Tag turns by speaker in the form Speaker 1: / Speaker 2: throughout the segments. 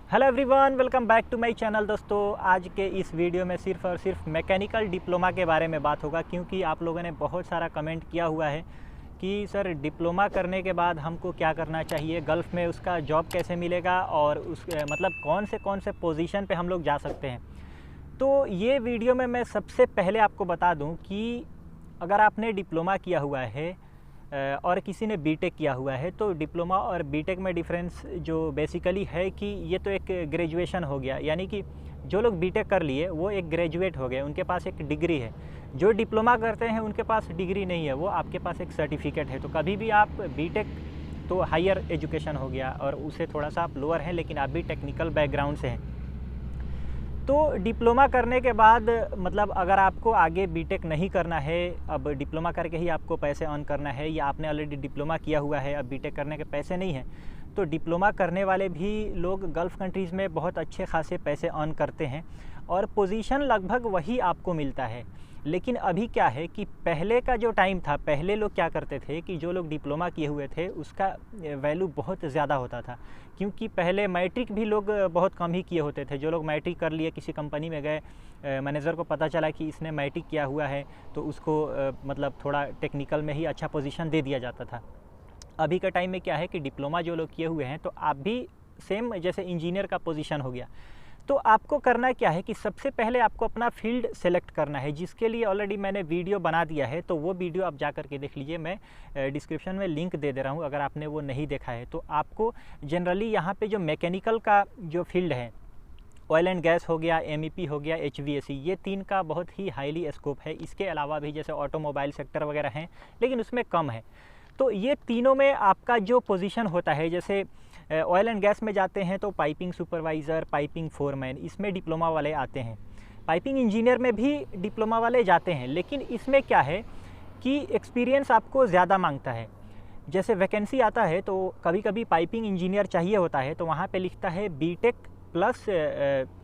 Speaker 1: Hello everyone, welcome back to my channel. दोस्तों, आज के इस वीडियो में सिर्फ और सिर्फ मैकेनिकल डिप्लोमा के बारे में बात होगा, क्योंकि आप लोगों ने बहुत सारा कमेंट किया हुआ है कि सर डिप्लोमा करने के बाद हमको क्या करना चाहिए, गल्फ़ में उसका जॉब कैसे मिलेगा और उस मतलब कौन से पोजीशन पे हम लोग जा सकते हैं। तो ये वीडियो में मैं सबसे पहले आपको बता दूं कि अगर आपने डिप्लोमा किया हुआ है और किसी ने बीटेक किया हुआ है, तो डिप्लोमा और बीटेक में डिफरेंस जो बेसिकली है कि ये तो एक ग्रेजुएशन हो गया, यानी कि जो लोग बीटेक कर लिए वो एक ग्रेजुएट हो गए, उनके पास एक डिग्री है। जो डिप्लोमा करते हैं उनके पास डिग्री नहीं है, वो आपके पास एक सर्टिफिकेट है। तो कभी भी आप बीटेक तो हायर एजुकेशन हो गया और उससे थोड़ा सा आप लोअर हैं, लेकिन आप भी टेक्निकल बैकग्राउंड से हैं। तो डिप्लोमा करने के बाद मतलब अगर आपको आगे बीटेक नहीं करना है, अब डिप्लोमा करके ही आपको पैसे अर्न करना है, या आपने ऑलरेडी डिप्लोमा किया हुआ है, अब बीटेक करने के पैसे नहीं हैं, तो डिप्लोमा करने वाले भी लोग गल्फ़ कंट्रीज़ में बहुत अच्छे खासे पैसे अर्न करते हैं और पोजीशन लगभग वही आपको मिलता है। लेकिन अभी क्या है कि पहले का जो टाइम था, पहले लोग क्या करते थे कि जो लोग डिप्लोमा किए हुए थे उसका वैल्यू बहुत ज़्यादा होता था, क्योंकि पहले मैट्रिक भी लोग बहुत कम ही किए होते थे। जो लोग मैट्रिक कर लिए, किसी कंपनी में गए, मैनेजर को पता चला कि इसने मैट्रिक किया हुआ है, तो उसको मतलब थोड़ा टेक्निकल में ही अच्छा पोजीशन दे दिया जाता था। अभी का टाइम में क्या है कि डिप्लोमा जो लोग किए हुए हैं, तो आप भी सेम जैसे इंजीनियर का पोजीशन हो गया। तो आपको करना क्या है कि सबसे पहले आपको अपना फील्ड सेलेक्ट करना है, जिसके लिए ऑलरेडी मैंने वीडियो बना दिया है, तो वो वीडियो आप जा कर के देख लीजिए। मैं डिस्क्रिप्शन में लिंक दे दे रहा हूँ, अगर आपने वो नहीं देखा है। तो आपको जनरली यहाँ पे जो मैकेनिकल का जो फील्ड है, ऑयल एंड गैस हो गया, एमईपी हो गया, एचवीएसी, ये तीन का बहुत ही हाईली स्कोप है। इसके अलावा भी जैसे ऑटोमोबाइल सेक्टर वगैरह हैं, लेकिन उसमें कम है। तो ये तीनों में आपका जो पोजीशन होता है, जैसे ऑयल एंड गैस में जाते हैं तो पाइपिंग सुपरवाइज़र, पाइपिंग फोरमैन, इसमें डिप्लोमा वाले आते हैं। पाइपिंग इंजीनियर में भी डिप्लोमा वाले जाते हैं, लेकिन इसमें क्या है कि एक्सपीरियंस आपको ज़्यादा मांगता है। जैसे वैकेंसी आता है तो कभी कभी पाइपिंग इंजीनियर चाहिए होता है, तो वहाँ पे लिखता है बीटेक प्लस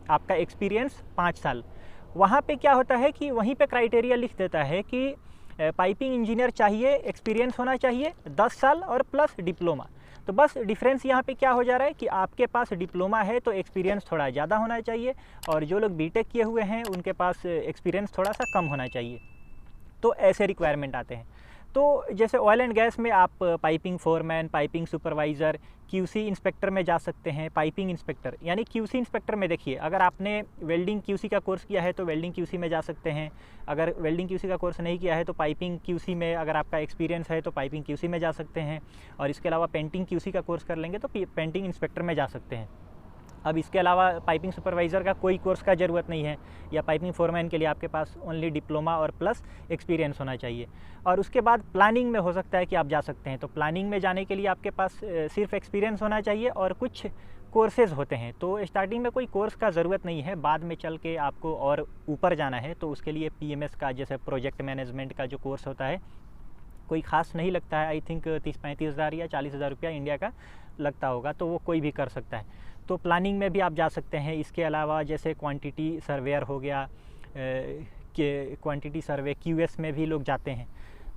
Speaker 1: आपका एक्सपीरियंस 5 साल। वहाँ पे क्या होता है कि वहीं पे क्राइटेरिया लिख देता है कि पाइपिंग इंजीनियर चाहिए, एक्सपीरियंस होना चाहिए 10 साल और प्लस डिप्लोमा। तो बस डिफरेंस यहाँ पे क्या हो जा रहा है कि आपके पास डिप्लोमा है तो एक्सपीरियंस थोड़ा ज़्यादा होना चाहिए, और जो लोग बीटेक किए हुए हैं उनके पास एक्सपीरियंस थोड़ा सा कम होना चाहिए। तो ऐसे रिक्वायरमेंट आते हैं। तो जैसे ऑयल एंड गैस में आप piping foreman, piping supervisor, QC inspector में जा सकते हैं। पाइपिंग इंस्पेक्टर यानी क्यूसी इंस्पेक्टर में देखिए, अगर आपने वेल्डिंग क्यूसी का कोर्स किया है तो वेल्डिंग क्यूसी में जा सकते हैं। अगर वेल्डिंग क्यूसी का कोर्स नहीं किया है तो पाइपिंग क्यूसी में, अगर आपका एक्सपीरियंस है तो पाइपिंग क्यूसी में जा सकते हैं। और इसके अलावा पेंटिंग क्यूसी का कोर्स कर लेंगे तो पेंटिंग इंस्पेक्टर में जा सकते हैं। अब इसके अलावा पाइपिंग सुपरवाइज़र का कोई कोर्स का ज़रूरत नहीं है, या पाइपिंग फोरमैन के लिए आपके पास ओनली डिप्लोमा और प्लस एक्सपीरियंस होना चाहिए। और उसके बाद प्लानिंग में हो सकता है कि आप जा सकते हैं। तो प्लानिंग में जाने के लिए आपके पास सिर्फ एक्सपीरियंस होना चाहिए और कुछ कोर्सेज़ होते हैं। तो स्टार्टिंग में कोई कोर्स का ज़रूरत नहीं है, बाद में चल के आपको और ऊपर जाना है तो उसके लिए पीएमएस का, जैसे प्रोजेक्ट मैनेजमेंट का जो कोर्स होता है, कोई ख़ास नहीं लगता है। आई थिंक 30-35 हज़ार या 40 हज़ार रुपया इंडिया का लगता होगा, तो वो कोई भी कर सकता है। तो प्लानिंग में भी आप जा सकते हैं। इसके अलावा जैसे क्वांटिटी सर्वेयर हो गया, कि क्वांटिटी सर्वे क्यूएस में भी लोग जाते हैं।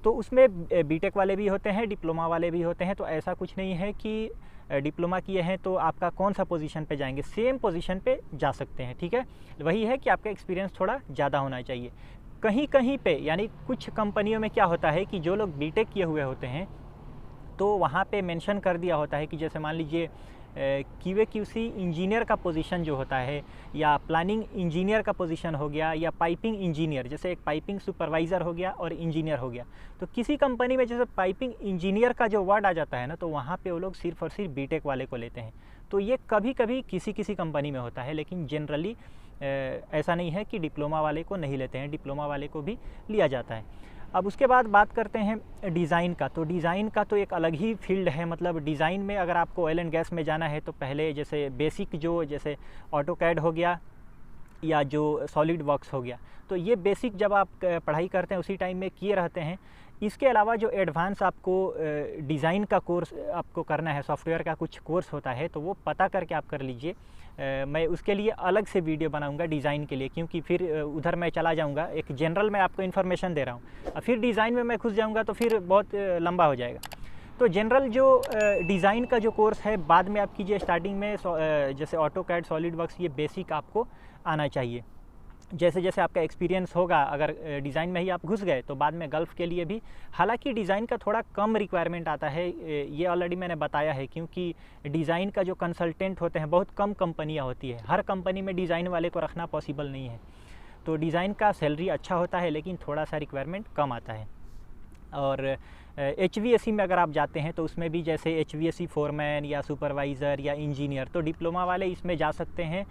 Speaker 1: तो उसमें बीटेक वाले भी होते हैं, डिप्लोमा वाले भी होते हैं। तो ऐसा कुछ नहीं है कि डिप्लोमा किए हैं तो आपका कौन सा पोजीशन पे जाएंगे, सेम पोजीशन पे जा सकते हैं। ठीक है, वही है कि आपका एक्सपीरियंस थोड़ा ज़्यादा होना चाहिए। कहीं कहीं पे, यानी कुछ कंपनियों में क्या होता है कि जो लोग बीटेक किए हुए होते हैं तो वहाँ पे मेंशन कर दिया होता है कि जैसे मान लीजिए क्यूए क्यूसी इंजीनियर का पोजीशन जो होता है, या प्लानिंग इंजीनियर का पोजीशन हो गया, या पाइपिंग इंजीनियर, जैसे एक पाइपिंग सुपरवाइज़र हो गया और इंजीनियर हो गया। तो किसी कंपनी में जैसे पाइपिंग इंजीनियर का जो वर्ड आ जाता है ना, तो वहाँ पे वो लोग सिर्फ और सिर्फ बीटेक वाले को लेते हैं। तो ये कभी कभी किसी किसी कंपनी में होता है, लेकिन जनरली ऐसा नहीं है कि डिप्लोमा वाले को नहीं लेते हैं, डिप्लोमा वाले को भी लिया जाता है। अब उसके बाद बात करते हैं डिज़ाइन का। तो डिज़ाइन का तो एक अलग ही फील्ड है। मतलब डिज़ाइन में अगर आपको ऑयल एंड गैस में जाना है तो पहले जैसे बेसिक जो जैसे ऑटोकैड हो गया या जो सॉलिड वर्क्स हो गया, तो ये बेसिक जब आप पढ़ाई करते हैं उसी टाइम में किए रहते हैं। इसके अलावा जो एडवांस आपको डिज़ाइन का कोर्स आपको करना है, सॉफ्टवेयर का कुछ कोर्स होता है, तो वो पता करके आप कर लीजिए। मैं उसके लिए अलग से वीडियो बनाऊंगा डिज़ाइन के लिए, क्योंकि फिर उधर मैं चला जाऊंगा। एक जनरल मैं आपको इन्फॉर्मेशन दे रहा हूँ, फिर डिज़ाइन में मैं घुस जाऊंगा तो फिर बहुत लंबा हो जाएगा। तो जनरल जो डिज़ाइन का जो कोर्स है बाद में आप कीजिए, स्टार्टिंग में जैसे ऑटोकैड, सॉलिडवर्क्स, ये बेसिक आपको आना चाहिए। जैसे जैसे आपका एक्सपीरियंस होगा, अगर डिज़ाइन में ही आप घुस गए तो बाद में गल्फ़ के लिए भी, हालांकि डिज़ाइन का थोड़ा कम रिक्वायरमेंट आता है, ये ऑलरेडी मैंने बताया है, क्योंकि डिज़ाइन का जो कंसल्टेंट होते हैं बहुत कम कंपनियां होती है, हर कंपनी में डिज़ाइन वाले को रखना पॉसिबल नहीं है। तो डिज़ाइन का सैलरी अच्छा होता है लेकिन थोड़ा सा रिक्वायरमेंट कम आता है। और HVAC में अगर आप जाते हैं तो उसमें भी जैसे HVAC फोरमैन या सुपरवाइज़र या इंजीनियर, तो डिप्लोमा वाले इसमें जा सकते हैं।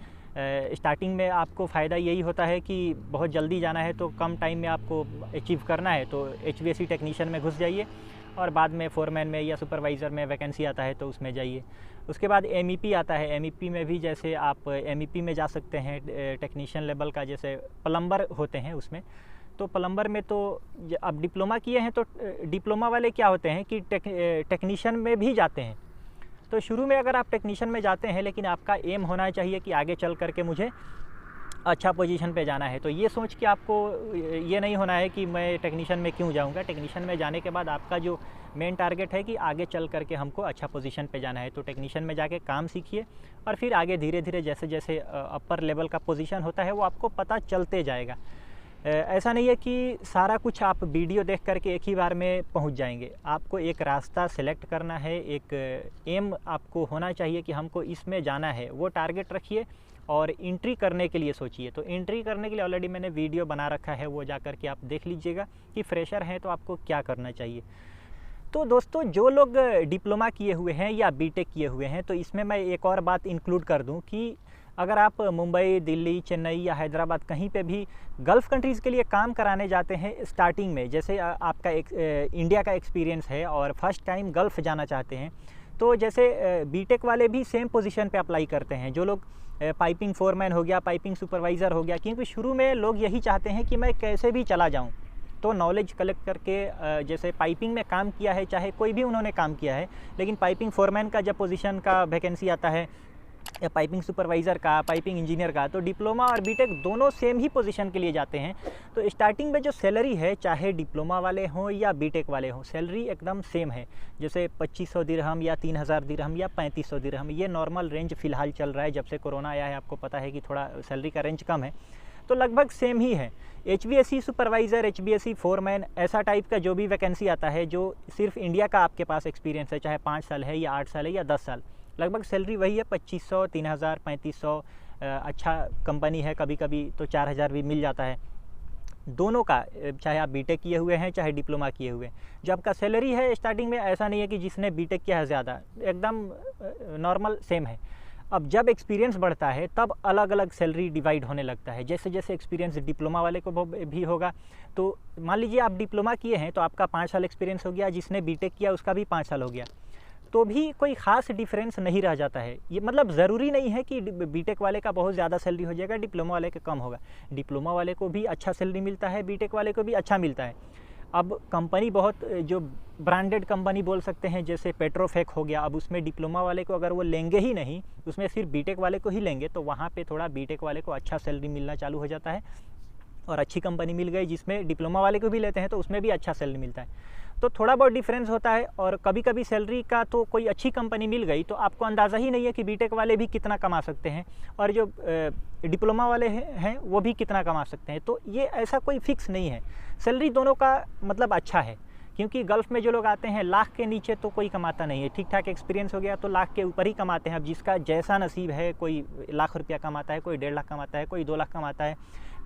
Speaker 1: स्टार्टिंग में आपको फ़ायदा यही होता है कि बहुत जल्दी जाना है तो कम टाइम में आपको अचीव करना है, तो HVAC टेक्नीशियन में घुस जाइए और बाद में फोरमैन में या सुपरवाइज़र में वैकेंसी आता है तो उसमें जाइए। उसके बाद MEP आता है, MEP में भी जैसे आप MEP में जा सकते हैं, टेक्नीशियन लेवल का, जैसे प्लम्बर होते हैं उसमें। तो प्लम्बर में तो अब डिप्लोमा किए हैं तो डिप्लोमा वाले क्या होते हैं कि टेक्नीशियन में भी जाते हैं। तो शुरू में अगर आप टेक्नीशियन में जाते हैं, लेकिन आपका एम होना चाहिए कि आगे चल करके मुझे अच्छा पोजीशन पे जाना है, तो ये सोच के आपको ये नहीं होना है कि मैं टेक्नीशियन में क्यों जाऊंगा। टेक्नीशियन में जाने के बाद आपका जो मेन टारगेट है कि आगे चल करके हमको अच्छा पोजीशन पे जाना है, तो टेक्नीशियन में जाके काम सीखिए और फिर आगे धीरे धीरे जैसे जैसे अपर लेवल का पोजीशन होता है वो आपको पता चलते जाएगा। ऐसा नहीं है कि सारा कुछ आप वीडियो देख करके एक ही बार में पहुंच जाएंगे। आपको एक रास्ता सेलेक्ट करना है, एक एम आपको होना चाहिए कि हमको इसमें जाना है, वो टारगेट रखिए और एंट्री करने के लिए सोचिए। तो एंट्री करने के लिए ऑलरेडी मैंने वीडियो बना रखा है, वो जा कर के आप देख लीजिएगा कि फ्रेशर हैं तो आपको क्या करना चाहिए। तो दोस्तों, जो लोग डिप्लोमा किए हुए हैं या बीटेक किए हुए हैं, तो इसमें मैं एक और बात इंक्लूड कर दूं कि अगर आप मुंबई, दिल्ली, चेन्नई या हैदराबाद कहीं पे भी गल्फ़ कंट्रीज़ के लिए काम कराने जाते हैं स्टार्टिंग में, जैसे आपका इंडिया का एक्सपीरियंस है और फर्स्ट टाइम गल्फ़ जाना चाहते हैं, तो जैसे बीटेक वाले भी सेम पोजीशन पे अप्लाई करते हैं। जो लोग पाइपिंग फोरमैन हो गया, पाइपिंग सुपरवाइज़र हो गया, क्योंकि शुरू में लोग यही चाहते हैं कि मैं कैसे भी चला जाऊँ, तो नॉलेज कलेक्ट करके जैसे पाइपिंग में काम किया है, चाहे कोई भी उन्होंने काम किया है, लेकिन पाइपिंग फोरमैन का जब पोजीशन का वैकेंसी आता है या पाइपिंग सुपरवाइज़र का, पाइपिंग इंजीनियर का, तो डिप्लोमा और बीटेक दोनों सेम ही पोजीशन के लिए जाते हैं। तो स्टार्टिंग में जो सैलरी है, चाहे डिप्लोमा वाले हों या बीटेक वाले हों, सैलरी एकदम सेम है। जैसे 2500 दिरहम या 3000 दिरहम या 3500 दिरहम, ये नॉर्मल रेंज फ़िलहाल चल रहा है। जब से कोरोना आया है आपको पता है कि थोड़ा सैलरी का रेंज कम है, तो लगभग सेम ही है। HVAC सुपरवाइज़र, HVAC फोरमैन, ऐसा टाइप का जो भी वैकेंसी आता है, जो सिर्फ इंडिया का आपके पास एक्सपीरियंस है, चाहे 5 साल है या 8 साल है या 10 साल, लगभग सैलरी वही है, 2500, 3000, 3500। अच्छा कंपनी है कभी कभी तो 4000 भी मिल जाता है। दोनों का, चाहे आप बीटेक किए हुए हैं चाहे डिप्लोमा किए हुए हैं, जो आपका सैलरी है स्टार्टिंग में, ऐसा नहीं है कि जिसने बीटेक किया है ज़्यादा, एकदम नॉर्मल सेम है। अब जब एक्सपीरियंस बढ़ता है तब अलग अलग सैलरी डिवाइड होने लगता है। जैसे जैसे एक्सपीरियंस डिप्लोमा वाले को भी होगा, तो मान लीजिए आप डिप्लोमा किए हैं तो आपका 5 साल एक्सपीरियंस हो गया, जिसने बीटेक किया उसका भी 5 साल हो गया, तो भी कोई ख़ास डिफरेंस नहीं रह जाता है। ये मतलब ज़रूरी नहीं है कि बीटेक वाले का बहुत ज़्यादा सैलरी हो जाएगा, डिप्लोमा वाले का कम होगा। डिप्लोमा वाले को भी अच्छा सैलरी मिलता है, बीटेक वाले को भी अच्छा मिलता है। अब कंपनी बहुत जो ब्रांडेड कंपनी बोल सकते हैं, जैसे पेट्रोफेक हो गया, अब उसमें डिप्लोमा वाले को अगर वो लेंगे ही नहीं, उसमें सिर्फ बीटेक वाले को ही लेंगे, तो वहाँ पे थोड़ा बीटेक वाले को अच्छा सैलरी मिलना चालू हो जाता है। और अच्छी कंपनी मिल गई जिसमें डिप्लोमा वाले को भी लेते हैं तो उसमें भी अच्छा सैलरी मिलता है। तो थोड़ा बहुत डिफरेंस होता है। और कभी कभी सैलरी का तो कोई अच्छी कंपनी मिल गई तो आपको अंदाज़ा ही नहीं है कि बीटेक वाले भी कितना कमा सकते हैं और जो डिप्लोमा वाले हैं वो भी कितना कमा सकते हैं। तो ये ऐसा कोई फिक्स नहीं है, सैलरी दोनों का मतलब अच्छा है। क्योंकि गल्फ़ में जो लोग आते हैं लाख के नीचे तो कोई कमाता नहीं है, ठीक ठाक एक्सपीरियंस हो गया तो लाख के ऊपर ही कमाते हैं। अब जिसका जैसा नसीब है, कोई लाख रुपया कमाता है, कोई 1.5 लाख कमाता है, कोई 2 लाख कमाता है,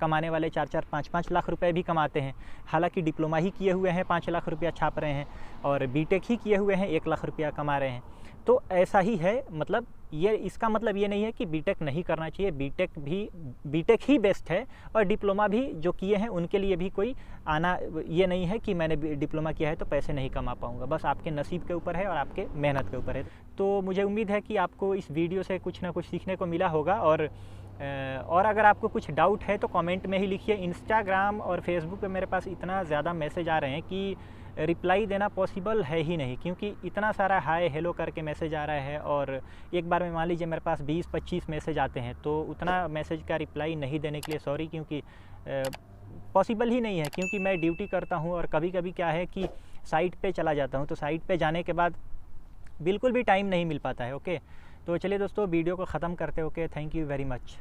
Speaker 1: कमाने वाले 4-4, 5-5 लाख रुपए भी कमाते हैं। हालांकि डिप्लोमा ही किए हुए हैं 5 लाख रुपया छाप रहे हैं और बीटेक ही किए हुए हैं 1 लाख रुपया कमा रहे हैं। तो ऐसा ही है, मतलब ये इसका मतलब ये नहीं है कि बीटेक नहीं करना चाहिए, बीटेक ही बेस्ट है और डिप्लोमा भी जो किए हैं उनके लिए भी कोई आना ये नहीं है कि मैंने डिप्लोमा किया है तो पैसे नहीं कमा पाऊँगा। बस आपके नसीब के ऊपर है और आपके मेहनत के ऊपर है। तो मुझे उम्मीद है कि आपको इस वीडियो से कुछ ना कुछ सीखने को मिला होगा। और अगर आपको कुछ डाउट है तो कमेंट में ही लिखिए। इंस्टाग्राम और फेसबुक पे मेरे पास इतना ज़्यादा मैसेज आ रहे हैं कि रिप्लाई देना पॉसिबल है ही नहीं, क्योंकि इतना सारा हाय हेलो करके मैसेज आ रहा है और एक बार में मान लीजिए मेरे पास 20-25 मैसेज आते हैं, तो उतना मैसेज का रिप्लाई नहीं देने के लिए सॉरी, क्योंकि पॉसिबल ही नहीं है। क्योंकि मैं ड्यूटी करता हूँ और कभी कभी क्या है कि साइट पे चला जाता हूँ, तो साइट पे जाने के बाद बिल्कुल भी टाइम नहीं मिल पाता है। ओके, तो चलिए दोस्तों वीडियो को ख़त्म करते। Okay, thank you very much.